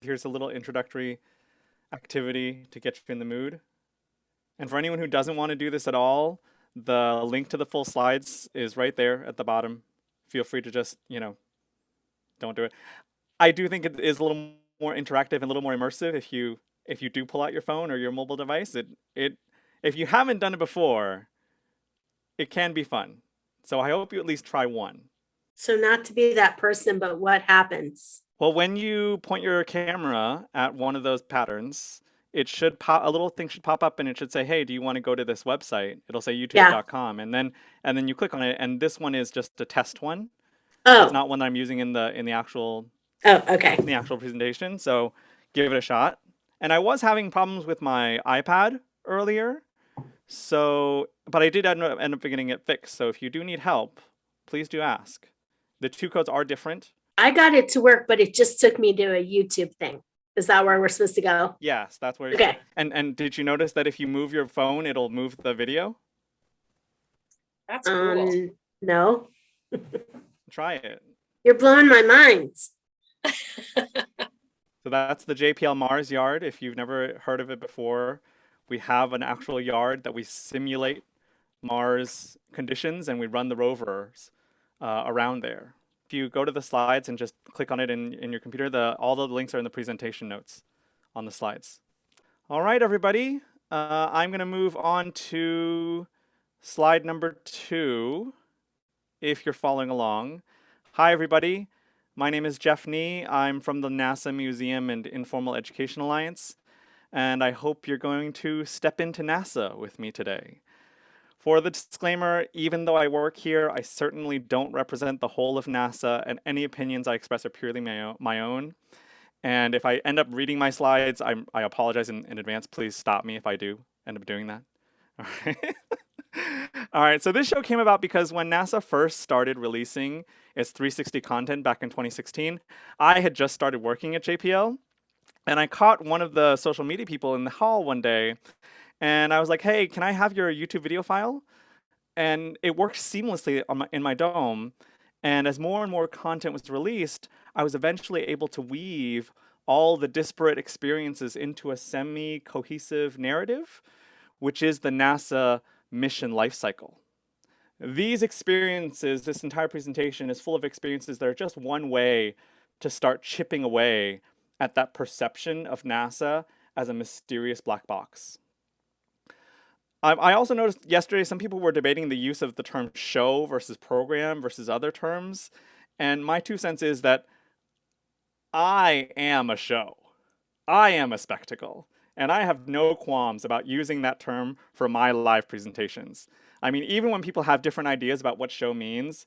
Here's a little introductory activity to get you in the mood. And for anyone who doesn't want to do this at all, the link to the full slides is right there at the bottom. Feel free to just, don't do it. I do think it is a little more interactive and a little more immersive if you do pull out your phone or your mobile device. It if you haven't done it before, it can be fun. So I hope you at least try one. So not to be that person, but what happens? Well, when you point your camera at one of those patterns, it should pop a little thing should pop up and it should say, "Hey, do you want to go to this website?" It'll say Yeah. youtube.com and then you click on it and this one is just a test one. It's Oh, not one that I'm using in the actual oh, okay. presentation, so give it a shot. And I was having problems with my iPad earlier, so but I did end up getting it fixed. So if you do need help, please do ask. The two codes are different. I got it to work, but it just took me to a YouTube thing. Is that where we're supposed to go? Yes, that's where. Okay. And did you notice that if you move your phone, it'll move the video? That's cool. No, Try it. you're blowing my mind. So that's the JPL Mars yard. If you've never heard of it before, we have an actual yard that we simulate Mars conditions and we run the rovers around there. If you go to the slides and just click on it in your computer, all the links are in the presentation notes on the slides. All right, everybody. I'm going to move on to slide number 2, if you're following along. Hi, everybody. My name is Jeff Nee. I'm from the NASA Museum and Informal Education Alliance, and I hope you're going to step into NASA with me today. For the disclaimer, even though I work here, I certainly don't represent the whole of NASA, and any opinions I express are purely my own. And if I end up reading my slides, I apologize in advance. Please stop me if I do end up doing that. All right. All right, so this show came about because when NASA first started releasing its 360 content back in 2016, I had just started working at JPL, and I caught one of the social media people in the hall one day, and I was like, "Hey, can I have your YouTube video file?" And it worked seamlessly in my dome. And as more and more content was released, I was eventually able to weave all the disparate experiences into a semi-cohesive narrative, which is the NASA mission lifecycle. These experiences, this entire presentation is full of experiences that are just one way to start chipping away at that perception of NASA as a mysterious black box. I also noticed yesterday some people were debating the use of the term show versus program versus other terms. And my 2 cents is that I am a show. I am a spectacle. And I have no qualms about using that term for my live presentations. I mean, even when people have different ideas about what show means,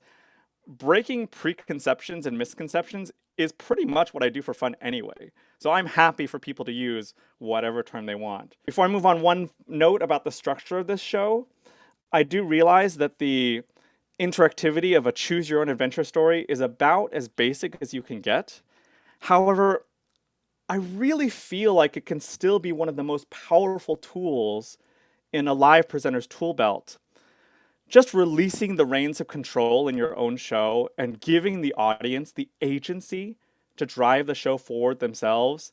breaking preconceptions and misconceptions is pretty much what I do for fun anyway. So I'm happy for people to use whatever term they want. Before I move on, one note about the structure of this show. I do realize that the interactivity of a choose your own adventure story is about as basic as you can get. However, I really feel like it can still be one of the most powerful tools in a live presenter's tool belt. Just releasing the reins of control in your own show and giving the audience the agency to drive the show forward themselves,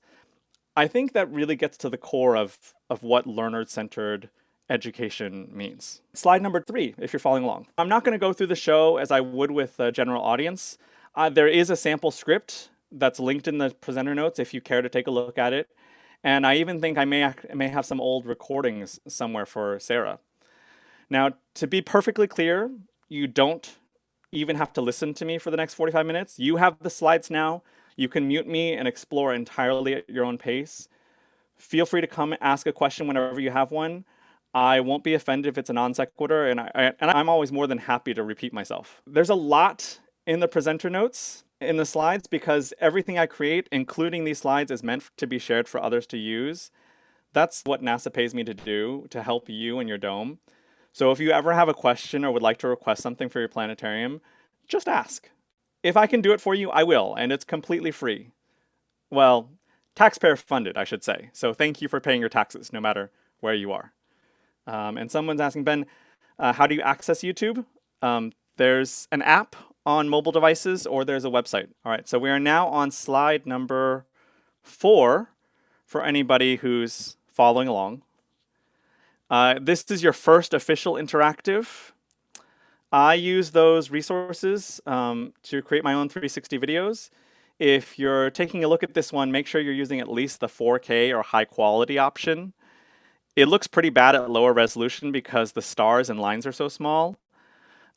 I think that really gets to the core of what learner-centered education means. Slide number 3, if you're following along. I'm not going to go through the show as I would with the general audience. There is a sample script that's linked in the presenter notes if you care to take a look at it. And I even think I may have some old recordings somewhere for Sarah. Now, to be perfectly clear, you don't even have to listen to me for the next 45 minutes. You have the slides now. You can mute me and explore entirely at your own pace. Feel free to come ask a question whenever you have one. I won't be offended if it's a non sequitur, and I'm always more than happy to repeat myself. There's a lot in the presenter notes in the slides because everything I create, including these slides, is meant to be shared for others to use. That's what NASA pays me to do, to help you and your dome. So if you ever have a question or would like to request something for your planetarium, just ask. If I can do it for you, I will, and it's completely free. Well, taxpayer funded, I should say. So thank you for paying your taxes, no matter where you are. And someone's asking, Ben, how do you access YouTube? There's an app on mobile devices or there's a website. All right, so we are now on slide number 4, for anybody who's following along. This is your first official interactive. I use those resources to create my own 360 videos. If you're taking a look at this one, make sure you're using at least the 4K or high quality option. It looks pretty bad at lower resolution because the stars and lines are so small.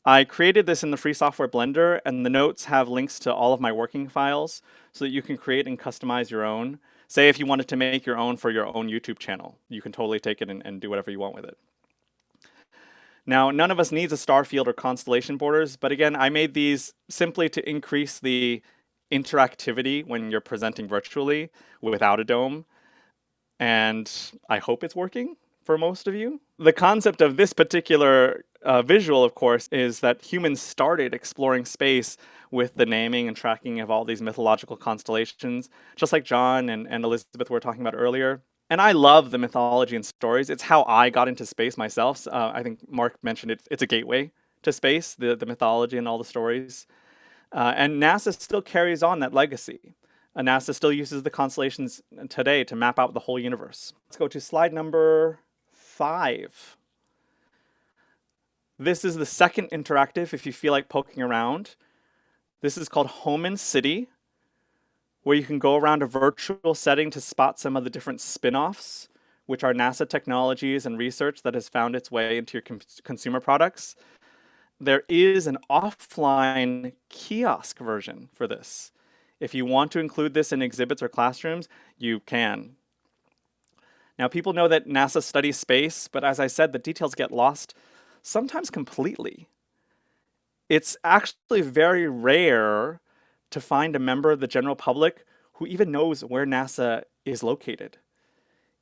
I created this in the free software Blender, and the notes have links to all of my working files so that you can create and customize your own. Say if you wanted to make your own for your own YouTube channel, you can totally take it and do whatever you want with it. Now, none of us needs a star field or constellation borders, but again, I made these simply to increase the interactivity when you're presenting virtually without a dome. And I hope it's working for most of you. The concept of this particular visual, of course, is that humans started exploring space with the naming and tracking of all these mythological constellations, just like John and Elizabeth were talking about earlier. And I love the mythology and stories. It's how I got into space myself. I think Mark mentioned it. It's a gateway to space, the mythology and all the stories. And NASA still carries on that legacy. NASA still uses the constellations today to map out the whole universe. Let's go to slide number 5. This is the second interactive if you feel like poking around. This is called Home and City, where you can go around a virtual setting to spot some of the different spin-offs, which are NASA technologies and research that has found its way into your consumer products. There is an offline kiosk version for this. If you want to include this in exhibits or classrooms, you can. Now, people know that NASA studies space, but as I said, the details get lost sometimes completely. It's actually very rare to find a member of the general public who even knows where NASA is located.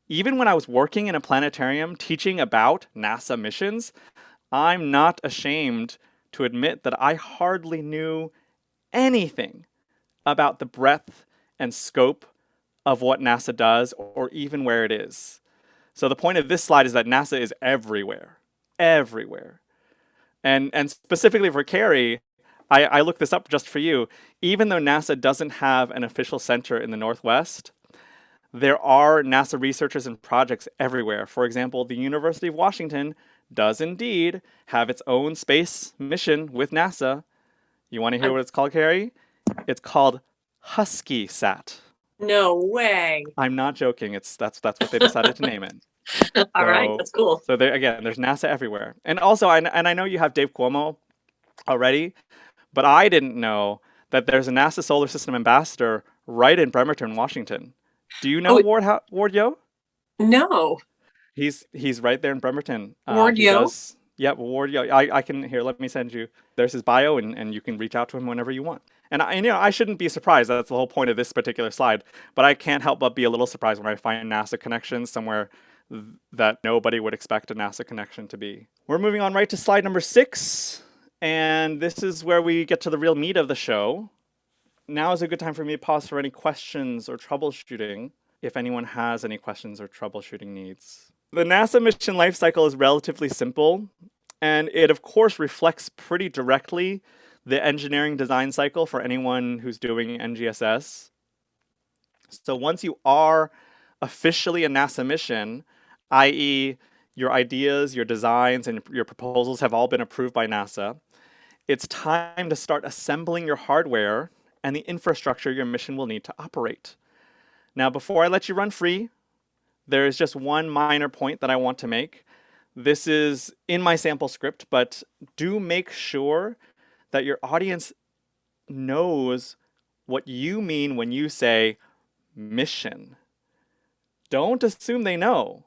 Even when I was working in a planetarium teaching about NASA missions, I'm not ashamed to admit that I hardly knew anything about the breadth and scope of what NASA does or even where it is. So the point of this slide is that NASA is everywhere, everywhere. And specifically for Carrie, I looked this up just for you. Even though NASA doesn't have an official center in the Northwest, there are NASA researchers and projects everywhere. For example, the University of Washington does indeed have its own space mission with NASA. You want to hear what it's called, Carrie? It's called Husky Sat. No way. I'm not joking. That's what they decided to name it. All right, that's cool. So there, again, there's NASA everywhere. And also, I know you have Dave Cuomo already, but I didn't know that there's a NASA Solar System ambassador right in Bremerton, Washington. Do you know Ward Yo? No. He's right there in Bremerton. Ward Yo? Yep, Ward Yo. I can, here, let me send you. There's his bio, and you can reach out to him whenever you want. And I shouldn't be surprised. That's the whole point of this particular slide. But I can't help but be a little surprised when I find NASA connections somewhere that nobody would expect a NASA connection to be. We're moving on right to slide number 6. And this is where we get to the real meat of the show. Now is a good time for me to pause for any questions or troubleshooting, if anyone has any questions or troubleshooting needs. The NASA mission lifecycle is relatively simple, and it of course reflects pretty directly the engineering design cycle for anyone who's doing NGSS. So once you are officially a NASA mission, i.e. your ideas, your designs, and your proposals have all been approved by NASA, it's time to start assembling your hardware and the infrastructure your mission will need to operate. Now, before I let you run free, there is just one minor point that I want to make. This is in my sample script, but do make sure that your audience knows what you mean when you say mission. Don't assume they know,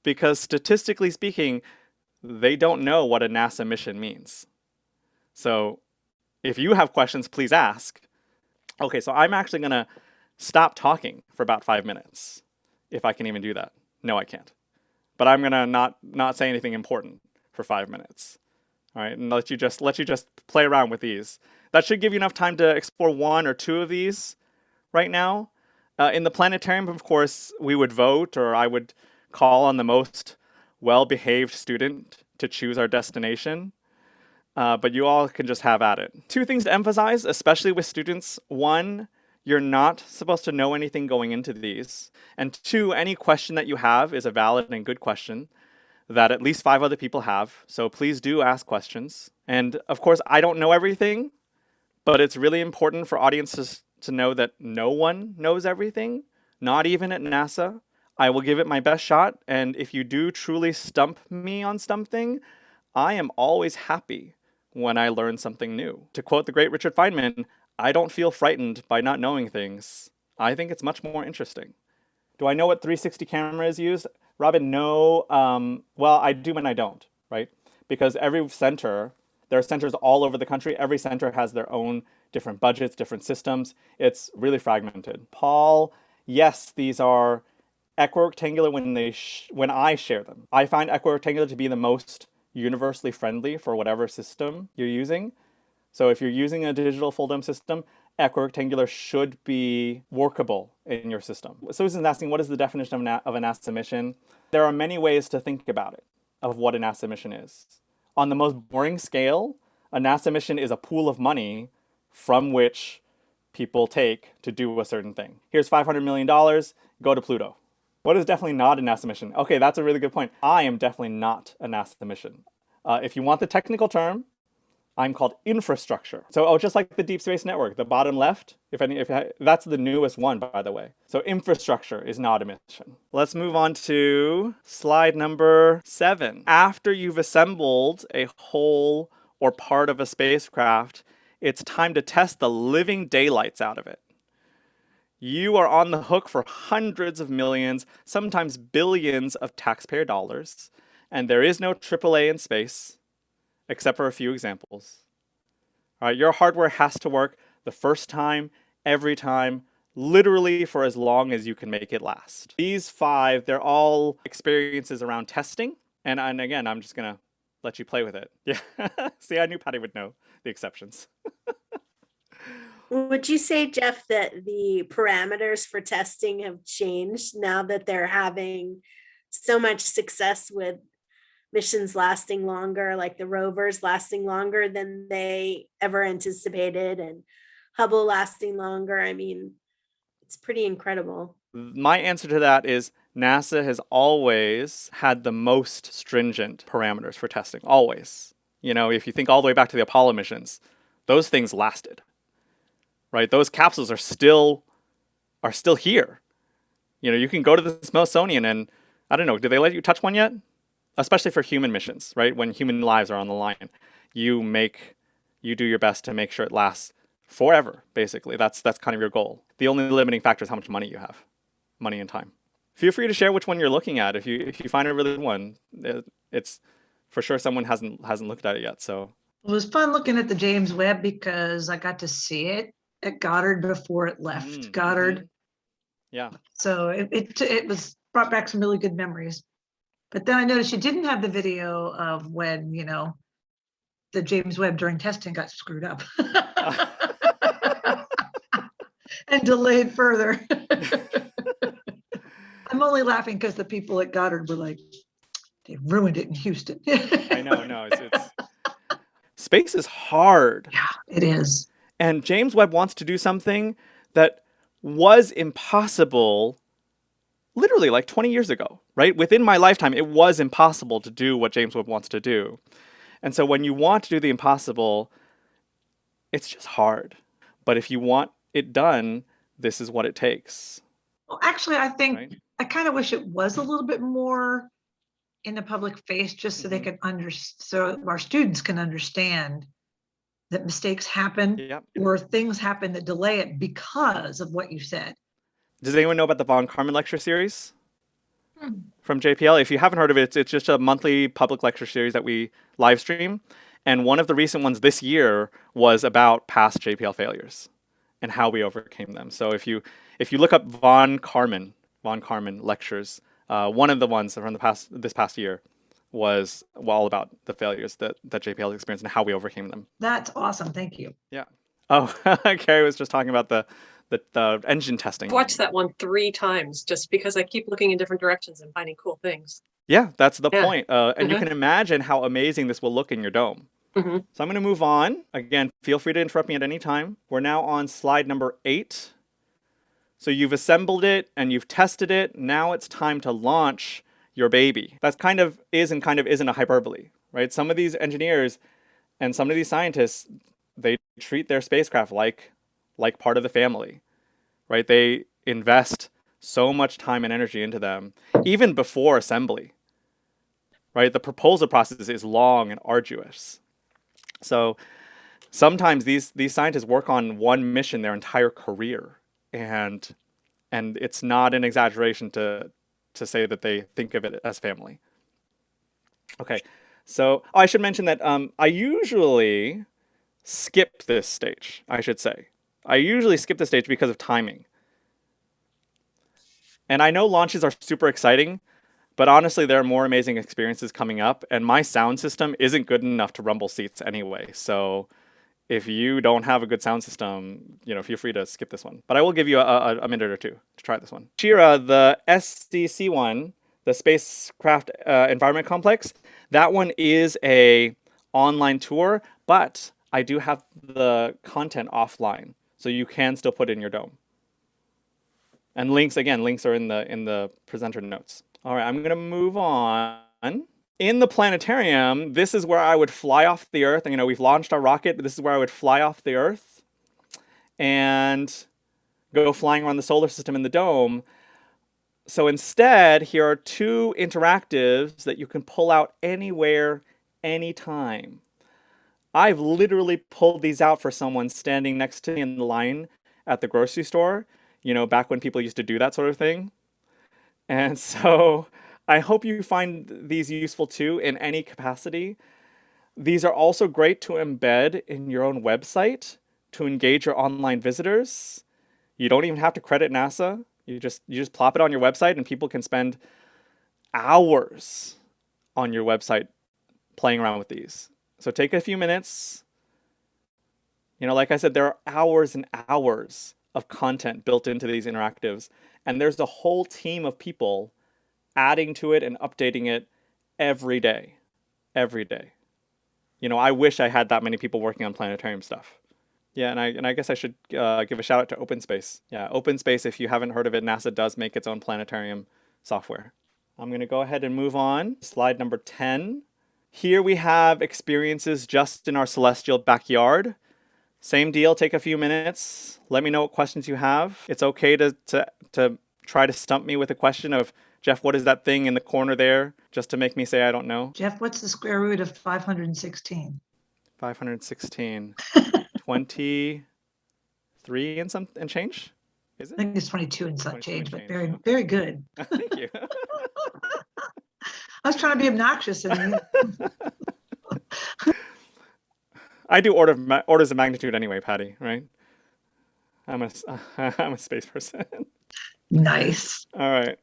because statistically speaking, they don't know what a NASA mission means. So if you have questions, please ask. Okay, so I'm actually going to stop talking for about 5 minutes, if I can even do that. No, I can't. But I'm going to not say anything important for 5 minutes. All right, and let you just play around with these. That should give you enough time to explore 1 or 2 of these right now. In the planetarium, of course, we would vote, or I would call on the most well-behaved student to choose our destination. But you all can just have at it. 2 things to emphasize, especially with students. 1, you're not supposed to know anything going into these. And 2, any question that you have is a valid and good question that at least 5 other people have. So please do ask questions. And of course, I don't know everything, but it's really important for audiences to know that no one knows everything, not even at NASA. I will give it my best shot. And if you do truly stump me on something, I am always happy when I learn something new. To quote the great Richard Feynman, I don't feel frightened by not knowing things. I think it's much more interesting. Do I know what 360 camera is used? Robin, no. Well, I do and I don't, right? Because every center, there are centers all over the country. Every center has their own different budgets, different systems. It's really fragmented. Paul, yes, these are equirectangular when I share them. I find equirectangular to be the most universally friendly for whatever system you're using. So if you're using a digital full dome system, equirectangular should be workable in your system. Susan's asking, what is the definition of a NASA mission? There are many ways to think about it, of what a NASA mission is. On the most boring scale, a NASA mission is a pool of money from which people take to do a certain thing. Here's $500 million, go to Pluto. What is definitely not a NASA mission? Okay, that's a really good point. I am definitely not a NASA mission. If you want the technical term, I'm called infrastructure. So, just like the Deep Space Network, the bottom left, that's the newest one, by the way. So infrastructure is not a mission. Let's move on to slide number 7. After you've assembled a whole or part of a spacecraft, it's time to test the living daylights out of it. You are on the hook for hundreds of millions, sometimes billions of taxpayer dollars, and there is no AAA in space, except for a few examples. All right, your hardware has to work the first time, every time, literally for as long as you can make it last. These 5, they're all experiences around testing, and again, I'm just gonna let you play with it. Yeah, see, I knew Patty would know the exceptions. Would you say, Jeff, that the parameters for testing have changed now that they're having so much success with missions lasting longer, like the rovers lasting longer than they ever anticipated, and Hubble lasting longer? I mean, it's pretty incredible. My answer to that is NASA has always had the most stringent parameters for testing, always. You know, if you think all the way back to the Apollo missions, those things lasted. Right, those capsules are still here. You know, you can go to the Smithsonian and, I don't know, do they let you touch one yet? Especially for human missions, right? When human lives are on the line, you do your best to make sure it lasts forever. Basically, that's kind of your goal. The only limiting factor is how much money you have, money and time. Feel free to share which one you're looking at. If you find a really good one, it's for sure someone hasn't looked at it yet. So it was fun looking at the James Webb because I got to see it at Goddard before it left Goddard. Mm-hmm. Yeah. So it was brought back some really good memories. But then I noticed you didn't have the video of when, you know, the James Webb during testing got screwed up and delayed further. I'm only laughing because the people at Goddard were like, they ruined it in Houston. I know, no, it's space is hard. Yeah, it is. And James Webb wants to do something that was impossible literally like 20 years ago, right? Within my lifetime, it was impossible to do what James Webb wants to do. And so when you want to do the impossible, it's just hard. But if you want it done, this is what it takes. Well, actually, I think right? I kind of wish it was a little bit more in the public face, just so they can so our students can understand that mistakes happen or things happen that delay it because of what you said. Does anyone know about the Von Karman lecture series from JPL? If you haven't heard of it, it's just a monthly public lecture series that we live stream. And one of the recent ones this year was about past JPL failures and how we overcame them. So if you look up Von Karman lectures, one of the ones from this past year was all about the failures that JPL experienced and how we overcame them. That's awesome. Thank you. Yeah. Oh, Carrie was just talking about the engine testing. I've watched that one 3 times just because I keep looking in different directions and finding cool things. Yeah, that's the point. And you can imagine how amazing this will look in your dome. So I'm going to move on. Again, feel free to interrupt me at any time. We're now on slide number 8. So you've assembled it and you've tested it. Now it's time to launch your baby. That kind of is and kind of isn't a hyperbole, right? Some of these engineers and some of these scientists, they treat their spacecraft like part of the family, right? They invest so much time and energy into them, even before assembly, right? The proposal process is long and arduous. So sometimes these scientists work on one mission their entire career, and it's not an exaggeration to say that they think of it as family. Okay, so I should mention that I usually skip this stage, I should say. I usually skip this stage because of timing. And I know launches are super exciting, but honestly, there are more amazing experiences coming up, and my sound system isn't good enough to rumble seats anyway. So if you don't have a good sound system, you know, feel free to skip this one. But I will give you a minute or two to try this one. Shira, the SDC one, the Spacecraft Environment Complex, that one is a online tour, but I do have the content offline, so you can still put it in your dome. And links are in the presenter notes. All right, I'm going to move on. In the planetarium, this is where I would fly off the Earth. And, you know, we've launched our rocket, but this is where I would fly off the Earth and go flying around the solar system in the dome. So instead, here are two interactives that you can pull out anywhere, anytime. I've literally pulled these out for someone standing next to me in the line at the grocery store, you know, back when people used to do that sort of thing. And so I hope you find these useful too in any capacity. These are also great to embed in your own website to engage your online visitors. You don't even have to credit NASA. You just plop it on your website and people can spend hours on your website playing around with these. So take a few minutes. You know, like I said, there are hours and hours of content built into these interactives, and there's a whole team of people adding to it and updating it every day. Every day. You know, I wish I had that many people working on planetarium stuff. Yeah, and I guess I should give a shout out to OpenSpace. Yeah, OpenSpace, if you haven't heard of it, NASA does make its own planetarium software. I'm going to go ahead and move on. Slide number 10. Here we have experiences just in our celestial backyard. Same deal, take a few minutes. Let me know what questions you have. It's okay to try to stump me with a question of, Jeff, what is that thing in the corner there? Just to make me say I don't know. Jeff, what's the square root of 516? 516. 23 and change? Is I it? think it's 22 and some 22 change, and but change. very good. Thank you. I was trying to be obnoxious. And I do orders of magnitude anyway, Patty, right? I'm a space person. Nice. All right.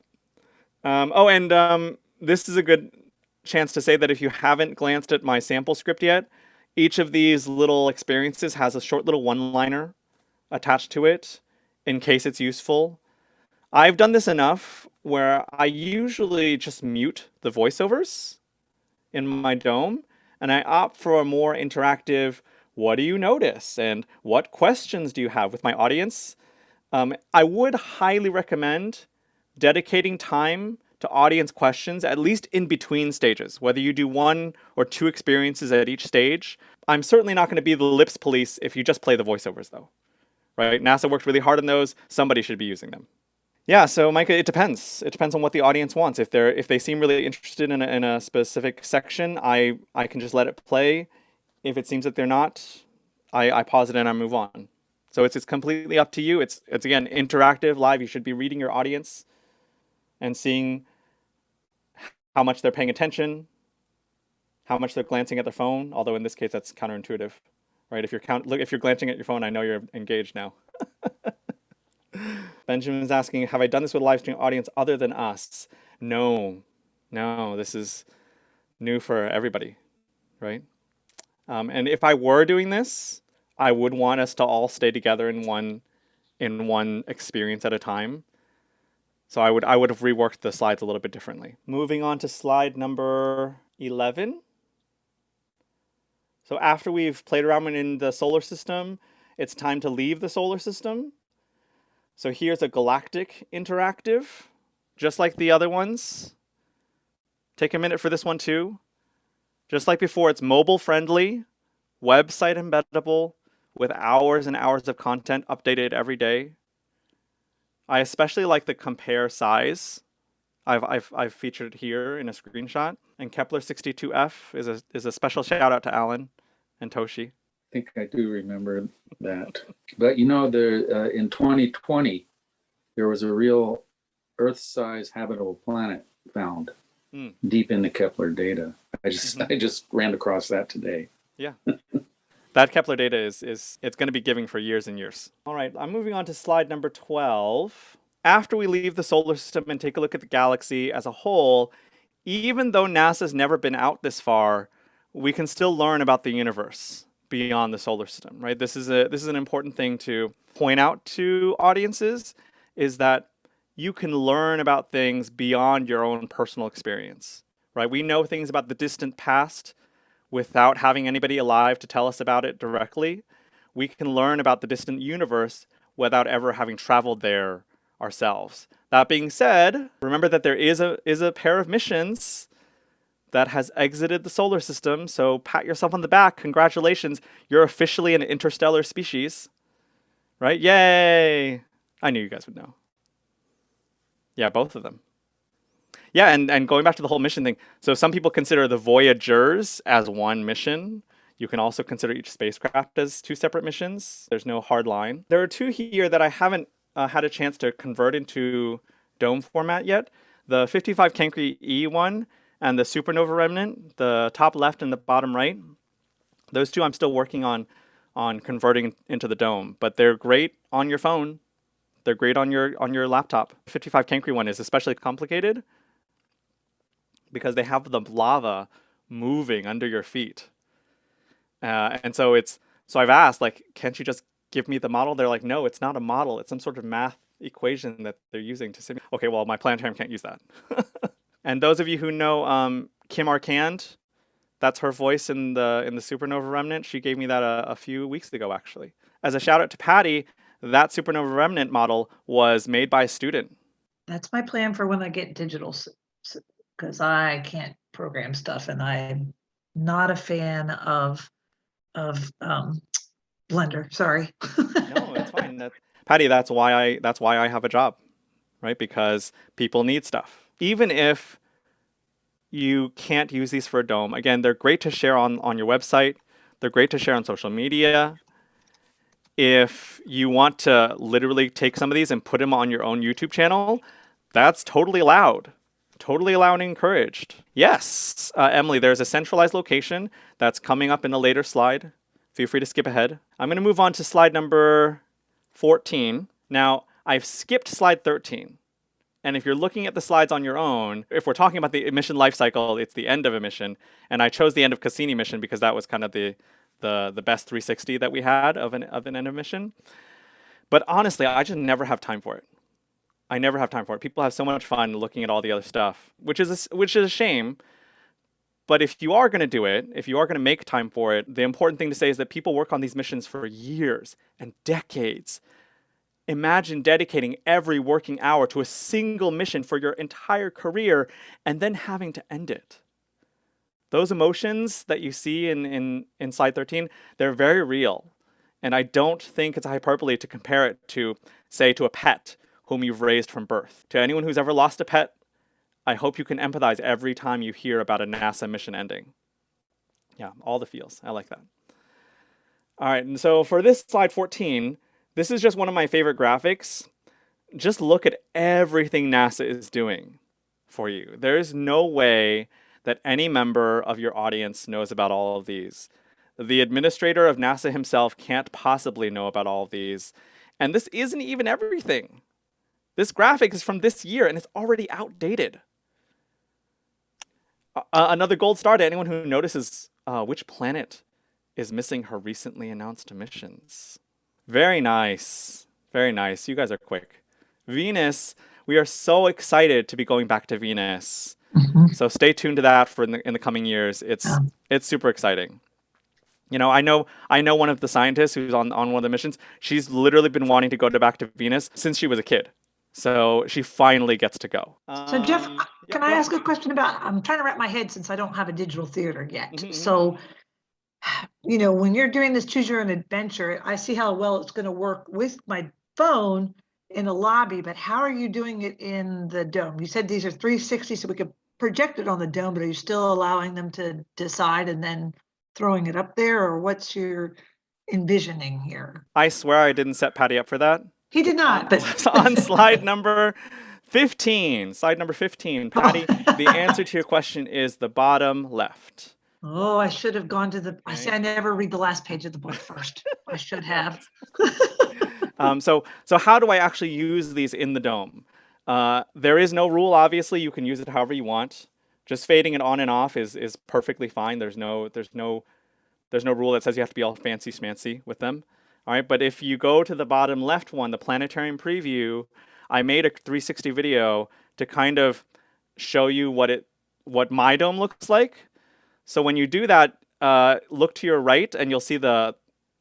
This is a good chance to say that if you haven't glanced at my sample script yet, each of these little experiences has a short little one-liner attached to it in case it's useful. I've done this enough where I usually just mute the voiceovers in my dome, and I opt for a more interactive, what do you notice? And what questions do you have with my audience? I would highly recommend dedicating time to audience questions, at least in between stages, whether you do one or two experiences at each stage. I'm certainly not going to be the lips police if you just play the voiceovers though, right? NASA worked really hard on those. Somebody should be using them. Yeah, so Micah, it depends. It depends on what the audience wants. If they seem really interested in a specific section, I can just let it play. If it seems that they're not, I pause it and I move on. So it's completely up to you. It's again interactive, live. You should be reading your audience and seeing how much they're paying attention, how much they're glancing at their phone. Although in this case, that's counterintuitive, right? If you're glancing at your phone, I know you're engaged now. Benjamin's asking, have I done this with a live stream audience other than us? No, this is new for everybody, right? And if I were doing this, I would want us to all stay together in one experience at a time. So I would have reworked the slides a little bit differently. Moving on to slide number 11. So after we've played around in the solar system, it's time to leave the solar system. So here's a Galactic Interactive, just like the other ones. Take a minute for this one too. Just like before, it's mobile friendly, website embeddable, with hours and hours of content updated every day. I especially like the compare size. I've featured it here in a screenshot. And Kepler-62F is a special shout out to Alan and Toshi. I think I do remember that. But you know, in 2020, there was a real Earth-sized habitable planet found deep in the Kepler data. I just ran across that today. Yeah. That Kepler data it's going to be giving for years and years. All right, I'm moving on to slide number 12. After we leave the solar system and take a look at the galaxy as a whole, even though NASA's never been out this far, we can still learn about the universe beyond the solar system, right? This is an important thing to point out to audiences, is that you can learn about things beyond your own personal experience, right? We know things about the distant past without having anybody alive to tell us about it directly. We can learn about the distant universe without ever having traveled there ourselves. That being said, remember that there is a pair of missions that has exited the solar system, so pat yourself on the back. Congratulations, you're officially an interstellar species, right? Yay! I knew you guys would know. Yeah, both of them. Yeah, and going back to the whole mission thing, so some people consider the Voyagers as one mission. You can also consider each spacecraft as two separate missions. There's no hard line. There are two here that I haven't had a chance to convert into dome format yet. The 55 Cancri E one and the Supernova Remnant, the top left and the bottom right. Those two I'm still working on converting into the dome, but they're great on your phone. They're great on your laptop. 55 Cancri one is especially complicated because they have the lava moving under your feet. And so I've asked, like, can't you just give me the model? They're like, no, it's not a model. It's some sort of math equation that they're using to simulate. Okay, well, my Planetarium can't use that. And those of you who know Kim Arcand, that's her voice in the Supernova Remnant. She gave me that a few weeks ago, actually. As a shout out to Patty, that Supernova Remnant model was made by a student. That's my plan for when I get digital, because I can't program stuff, and I'm not a fan of Blender. Sorry. No, it's fine. Patty, that's why I have a job, right? Because people need stuff. Even if you can't use these for a dome, again, they're great to share on your website. They're great to share on social media. If you want to literally take some of these and put them on your own YouTube channel, that's totally allowed. Totally allowed and encouraged. Yes, Emily, there's a centralized location that's coming up in a later slide. Feel free to skip ahead. I'm going to move on to slide number 14. Now, I've skipped slide 13. And if you're looking at the slides on your own, if we're talking about the mission life cycle, it's the end of a mission. And I chose the end of Cassini mission because that was kind of the best 360 that we had of an end of mission. But honestly, I just never have time for it. I never have time for it. People have so much fun looking at all the other stuff, which is a shame. But if you are going to do it, if you are going to make time for it, the important thing to say is that people work on these missions for years and decades. Imagine dedicating every working hour to a single mission for your entire career and then having to end it. Those emotions that you see in slide 13, they're very real. And I don't think it's a hyperbole to compare it to, say, to a pet whom you've raised from birth. To anyone who's ever lost a pet, I hope you can empathize every time you hear about a NASA mission ending. Yeah, all the feels. I like that. All right, and so for this slide 14, this is just one of my favorite graphics. Just look at everything NASA is doing for you. There is no way that any member of your audience knows about all of these. The administrator of NASA himself can't possibly know about all of these. And this isn't even everything. This graphic is from this year and it's already outdated. Another gold star to anyone who notices which planet is missing her recently announced missions. Very nice. Very nice. You guys are quick. Venus, we are so excited to be going back to Venus. So stay tuned to that for in the coming years. It's super exciting. You know, I know one of the scientists who's on one of the missions. She's literally been wanting to go back to Venus since she was a kid. So she finally gets to go. So Jeff, can I go ask a question about, I'm trying to wrap my head since I don't have a digital theater yet. Mhm, mhm. So, you know, when you're doing this choose your own adventure, I see how well it's going to work with my phone in a lobby, but how are you doing it in the dome? You said these are 360, so we could project it on the dome, but are you still allowing them to decide and then throwing it up there, or what's your envisioning here? I swear I didn't set Patty up for that. He did not, but On slide number 15, Patty, the answer to your question is the bottom left. Oh, I should have gone to the, I say I never read the last page of the book first. I should have. So how do I actually use these in the dome? There is no rule, obviously. You can use it however you want. Just fading it on and off is perfectly fine. There's no rule that says you have to be all fancy schmancy with them. All right, but if you go to the bottom left one, the Planetarium preview, I made a 360 video to kind of show you what my dome looks like. So when you do that, look to your right, and you'll see that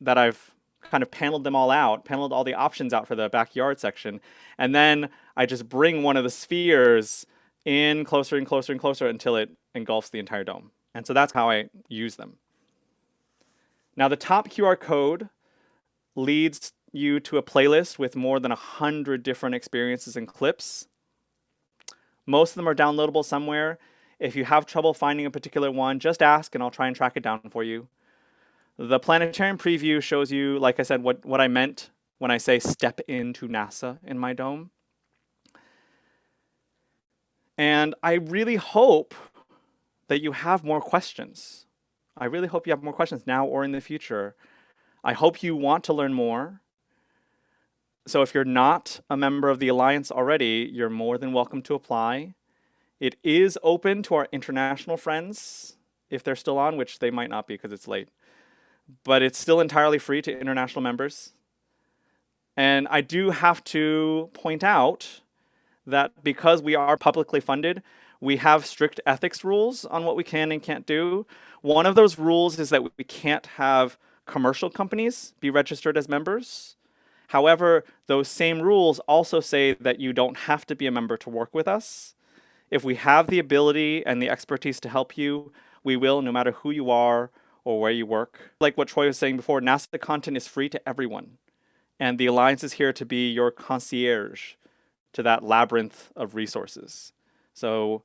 I've kind of paneled them all out, paneled all the options out for the backyard section, and then I just bring one of the spheres in closer and closer and closer until it engulfs the entire dome. And so that's how I use them. Now the top QR code leads you to a playlist with more than 100 different experiences and clips. Most of them are downloadable somewhere. If you have trouble finding a particular one, just ask and I'll try and track it down for you. The Planetarium preview shows you, like I said, what I meant when I say step into NASA in my dome. And I really hope that you have more questions. I really hope you have more questions now or in the future. I hope you want to learn more. So if you're not a member of the Alliance already, you're more than welcome to apply. It is open to our international friends, if they're still on, which they might not be because it's late. But it's still entirely free to international members. And I do have to point out that because we are publicly funded, we have strict ethics rules on what we can and can't do. One of those rules is that we can't have commercial companies be registered as members. However, those same rules also say that you don't have to be a member to work with us. If we have the ability and the expertise to help you, we will, no matter who you are or where you work. Like what Troy was saying before, NASA content is free to everyone. And the Alliance is here to be your concierge to that labyrinth of resources. So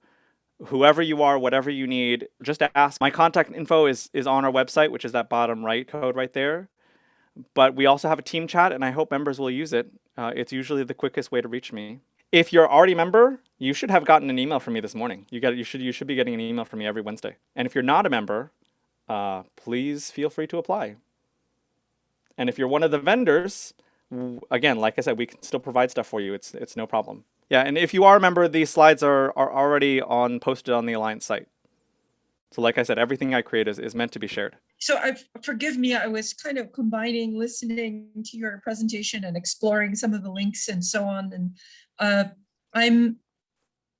whoever you are, whatever you need, just ask. My contact info is on our website, which is that bottom right code right there. But we also have a team chat, and I hope members will use it. It's usually the quickest way to reach me. If you're already a member, you should have gotten an email from me this morning. You should be getting an email from me every Wednesday. And if you're not a member, please feel free to apply. And if you're one of the vendors, again, like I said, we can still provide stuff for you. It's no problem. Yeah, and if you are a member, these slides are already posted on the Alliance site. So like I said, everything I create is meant to be shared. So forgive me, I was kind of combining listening to your presentation and exploring some of the links and so on. And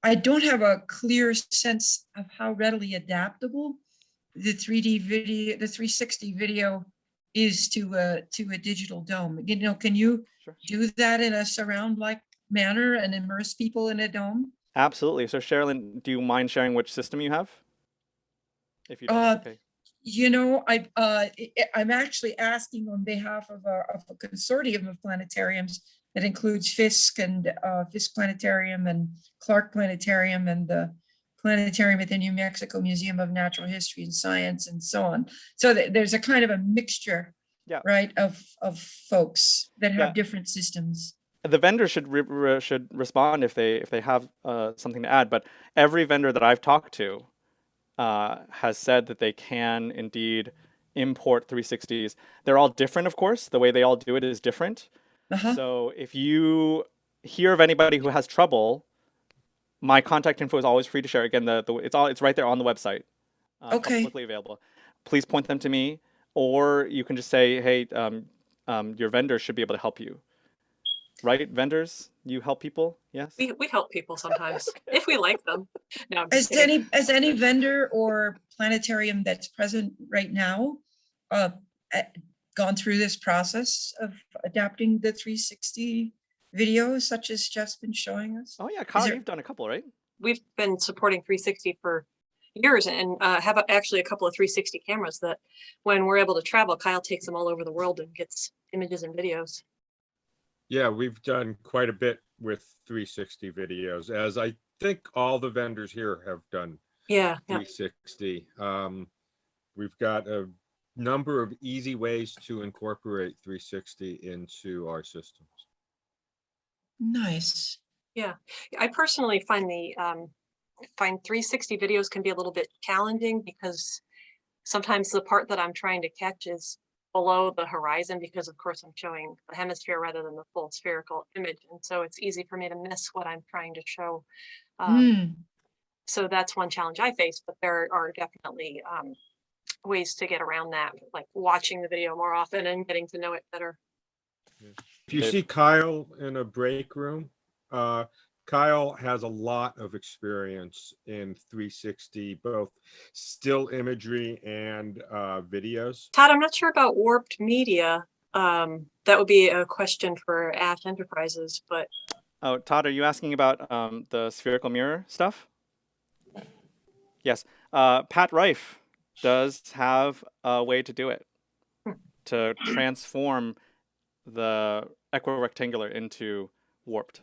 I don't have a clear sense of how readily adaptable the 3D video, the 360 video is to a digital dome. You know, can you do that in a surround-like manner and immerse people in a dome? Absolutely. So Sherilyn, do you mind sharing which system you have? If you don't, it's okay. You know, I'm actually asking on behalf of a consortium of planetariums that includes Fisk and Fisk Planetarium and Clark Planetarium and the Planetarium at the New Mexico Museum of Natural History and Science and so on. So there's a kind of a mixture, right, of folks that have different systems. The vendors should respond if they have something to add. But every vendor that I've talked to has said that they can indeed import 360s. They're all different, of course. The way they all do it is different. So if you hear of anybody who has trouble, my contact info is always free to share. Again, it's right there on the website, publicly available. Please point them to me, or you can just say, hey, your vendor should be able to help you. Right, vendors, you help people? Yes, we help people sometimes if we like them. No, as any vendor or planetarium that's present right now, gone through this process of adapting the 360 videos, such as Jeff's been showing us? Oh yeah, Kyle, you've done a couple, right? We've been supporting 360 for years and have actually a couple of 360 cameras that when we're able to travel, Kyle takes them all over the world and gets images and videos. Yeah, we've done quite a bit with 360 videos, as I think all the vendors here have done. Yeah. 360. We've got a number of easy ways to incorporate 360 into our systems. Nice. Yeah, I personally find find 360 videos can be a little bit challenging because sometimes the part that I'm trying to catch is below the horizon because of course I'm showing the hemisphere rather than the full spherical image. And so it's easy for me to miss what I'm trying to show. So that's one challenge I face, but there are definitely ways to get around that, like watching the video more often and getting to know it better. If you see Kyle in a break room, Kyle has a lot of experience in 360, both still imagery and videos. Todd, I'm not sure about warped media. That would be a question for Ash Enterprises, but. Oh, Todd, are you asking about the spherical mirror stuff? Yes. Pat Reif does have a way to do it, to transform the equirectangular into warped.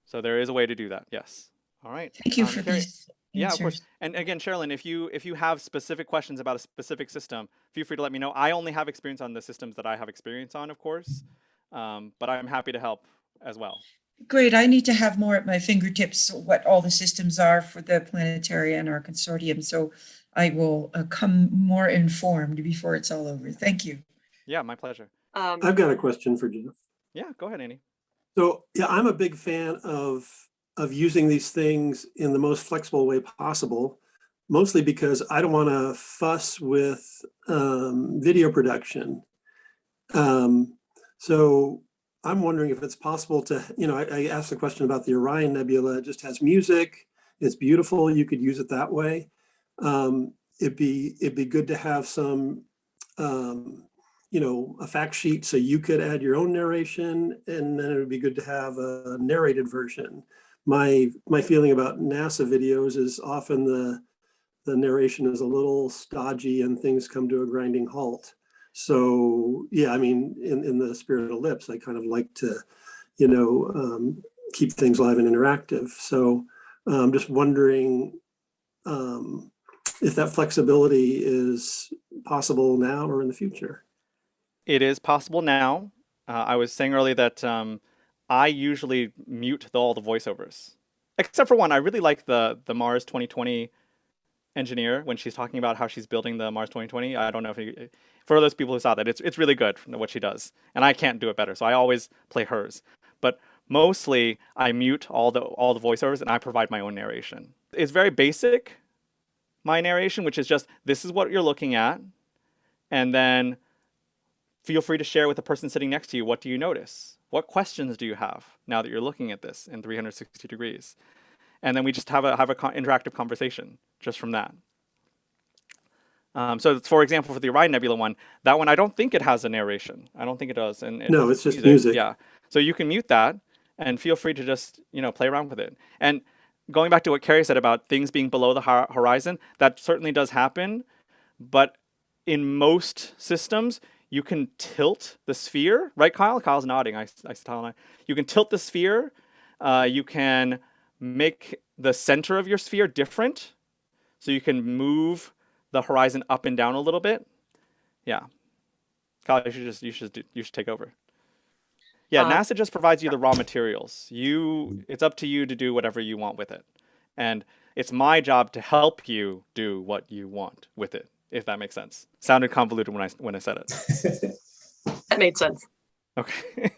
So there is a way to do that. Yes. All right. Thank you for these. Yeah, of course. And again, Sherilyn, if you have specific questions about a specific system, feel free to let me know. I only have experience on the systems that I have experience on, of course, but I'm happy to help as well. Great. I need to have more at my fingertips what all the systems are for the Planetarium, our consortium. So I will come more informed before it's all over. Thank you. Yeah, my pleasure. I've got a question for Jeff. Yeah, go ahead, Andy. So yeah, I'm a big fan of using these things in the most flexible way possible, mostly because I don't want to fuss with video production. So I'm wondering if it's possible to, I asked the question about the Orion Nebula. It just has music. It's beautiful. You could use it that way. It'd be good to have some, a fact sheet so you could add your own narration, and then it would be good to have a narrated version. My feeling about NASA videos is often the narration is a little stodgy and things come to a grinding halt. So yeah, I mean, in the spirit of eLIPS, I kind of like to, keep things live and interactive. So I'm just wondering if that flexibility is possible now or in the future. It is possible now. I was saying earlier that I usually mute all the voiceovers, except for one. I really like the Mars 2020 engineer when she's talking about how she's building the Mars 2020. I don't know if for those people who saw that, it's really good what she does, and I can't do it better, so I always play hers. But mostly I mute all the voiceovers and I provide my own narration. It's very basic, my narration, which is just this is what you're looking at, and then feel free to share with the person sitting next to you. What do you notice? What questions do you have now that you're looking at this in 360 degrees? And then we just have an interactive conversation just from that. So for example, for the Orion Nebula one, that one, I don't think it has a narration. I don't think it does. And no, it's just music. Yeah. So you can mute that and feel free to just, play around with it. And going back to what Carrie said about things being below the horizon, that certainly does happen. But in most systems, you can tilt the sphere, right, Kyle? Kyle's nodding. I tell him. You can tilt the sphere. You can make the center of your sphere different, so you can move the horizon up and down a little bit. Yeah, Kyle, you should take over. Yeah, NASA just provides you the raw materials. It's up to you to do whatever you want with it, and it's my job to help you do what you want with it. If that makes sense. Sounded convoluted when I said it. That made sense. Okay.